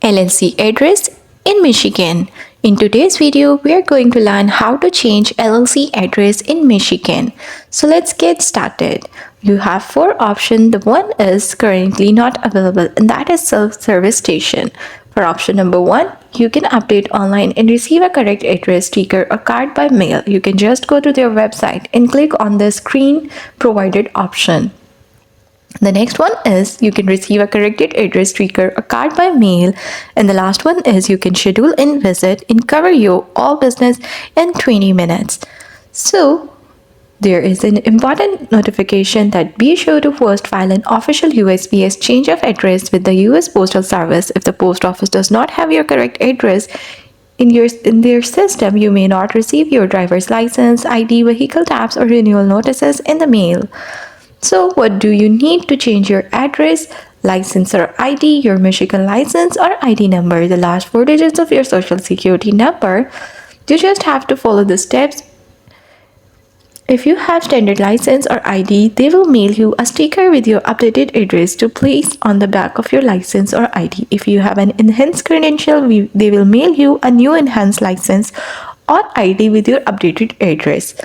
LLC address in Michigan. In today's video, we are going to learn how to change LLC address in Michigan. So let's get started. You have four options. The one is currently not available, and that is self-service station. For option number one, you can update online and receive a correct address sticker or card by mail. You can just go to their website and click on the screen provided option. The next one is you can receive a corrected address sticker or card by mail. And the last one is you can schedule in visit and cover your all business in 20 minutes. So there is an important notification that be sure to first file an official USPS change of address with the US Postal Service. If the post office does not have your correct address in their system, you may not receive your driver's license, ID, vehicle tax, or renewal notices in the mail. So what do you need to change your address? License or ID, your Michigan license or ID number, the last four digits of your social security number. You just have to follow the steps. If you have standard license or ID, they will mail you a sticker with your updated address to place on the back of your license or ID. If you have an enhanced credential, they will mail you a new enhanced license or ID with your updated address.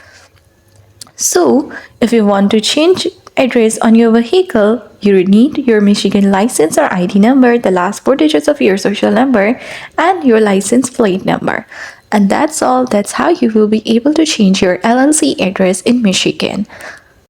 So, if you want to change address on your vehicle, you need your Michigan license or ID number, the last four digits of your social number, and your license plate number. And that's all. That's how you will be able to change your LLC address in Michigan.